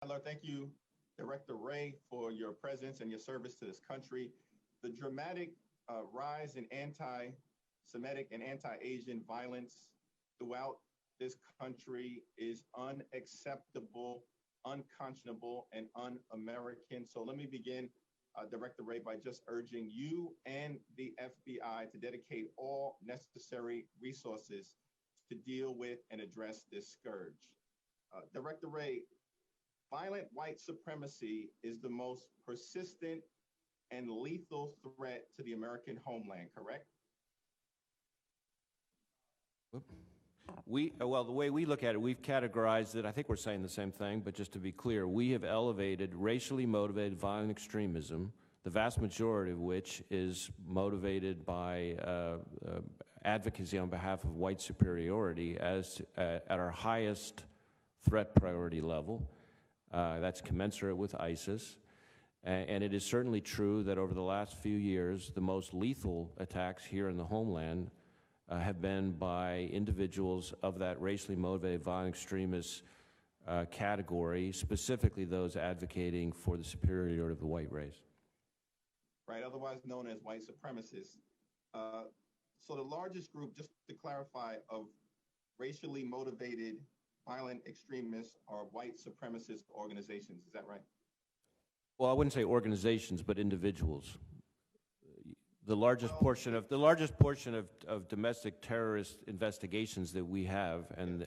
Tyler, thank you, Director Wray, for your presence and your service to this country. The dramatic rise in anti Semitic and anti Asian violence throughout this country is unacceptable, unconscionable, and un American. So let me begin, Director Wray, by just urging you and the FBI to dedicate all necessary resources to deal with and address this scourge. Director Wray, violent white supremacy is the most persistent and lethal threat to the American homeland, correct? Well, the way we look at it, we've categorized it, I think we're saying the same thing, but just to be clear, we have elevated racially motivated violent extremism, the vast majority of which is motivated by advocacy on behalf of white superiority as at our highest threat priority level. That's commensurate with ISIS. And it is certainly true that over the last few years, the most lethal attacks here in the homeland have been by individuals of that racially motivated violent extremist category, specifically those advocating for the superiority of the white race. Right, otherwise known as white supremacists. So the largest group, just to clarify, of racially motivated violent extremists are white supremacist organizations. Is that right? Well, I wouldn't say organizations, but individuals. The largest portion of domestic terrorist investigations that we have, and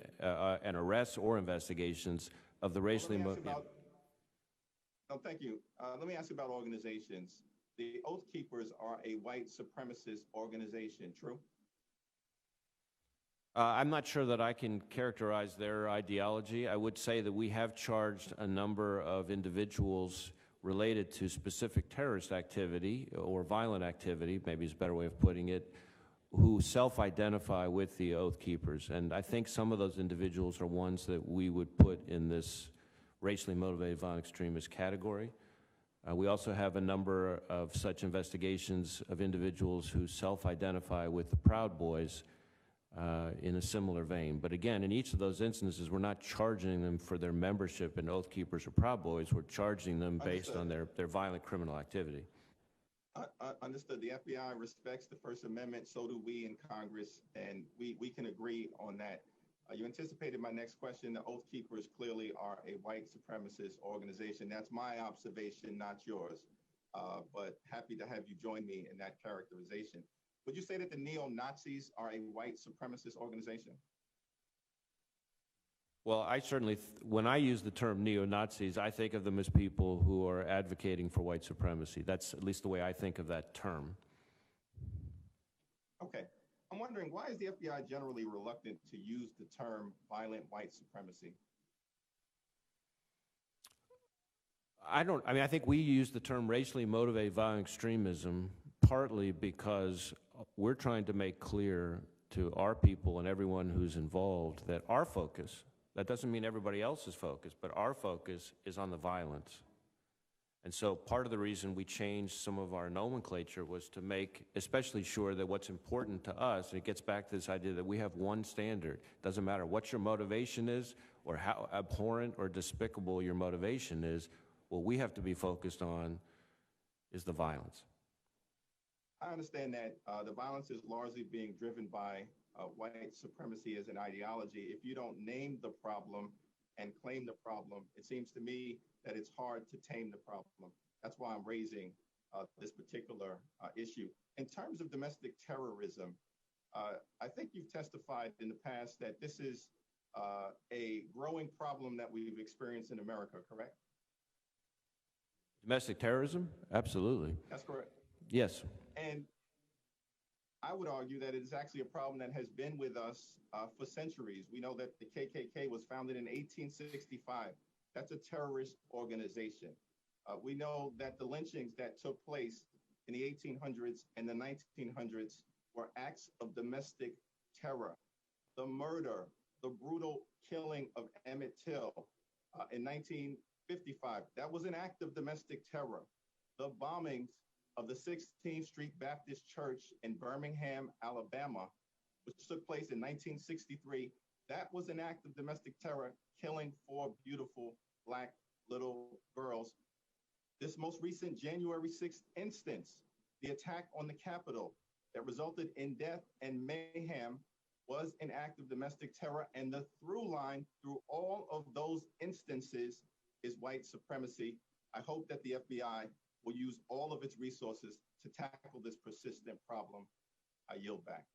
arrests or investigations of the racially motivated. No, thank you. Let me ask you about organizations. The Oath Keepers are a white supremacist organization. True? I'm not sure that I can characterize their ideology. I would say that we have charged a number of individuals related to specific terrorist activity or violent activity, maybe is a better way of putting it, who self-identify with the Oath Keepers. And I think some of those individuals are ones that we would put in this racially motivated violent extremist category. We also have a number of such investigations of individuals who self-identify with the Proud Boys in a similar vein. But again, in each of those instances, we're not charging them for their membership in Oath Keepers or Proud Boys. We're charging them based on their violent criminal activity. Understood. The FBI respects the First Amendment. So do we in Congress, and we can agree on that. You anticipated my next question. The Oath Keepers clearly are a white supremacist organization. That's my observation, not yours. But happy to have you join me in that characterization. Would you say that the neo-Nazis are a white supremacist organization? Well, I certainly, when I use the term neo-Nazis, I think of them as people who are advocating for white supremacy. That's at least the way I think of that term. Okay. I'm wondering, why is the FBI generally reluctant to use the term violent white supremacy? I think we use the term racially motivated violent extremism partly because we're trying to make clear to our people and everyone who's involved that our focus, that doesn't mean everybody else's focus, but our focus is on the violence. And so part of the reason we changed some of our nomenclature was to make especially sure that what's important to us, and it gets back to this idea that we have one standard. It doesn't matter what your motivation is or how abhorrent or despicable your motivation is, what we have to be focused on is the violence. I understand that the violence is largely being driven by white supremacy as an ideology. If you don't name the problem and claim the problem, it seems to me that it's hard to tame the problem. That's why I'm raising this particular issue. In terms of domestic terrorism, I think you've testified in the past that this is a growing problem that we've experienced in America, correct? Domestic terrorism? Absolutely. That's correct. Yes. And I would argue that it is actually a problem that has been with us for centuries. We know that the KKK was founded in 1865. That's a terrorist organization. We know that the lynchings that took place in the 1800s and the 1900s were acts of domestic terror. The murder, the brutal killing of Emmett Till in 1955, that was an act of domestic terror. The bombings of the 16th Street Baptist Church in Birmingham, Alabama, which took place in 1963, that was an act of domestic terror, killing 4 beautiful Black little girls. This most recent January 6th instance, the attack on the Capitol that resulted in death and mayhem, was an act of domestic terror, and the through line through all of those instances is white supremacy. I hope that the FBI will use all of its resources to tackle this persistent problem. I yield back.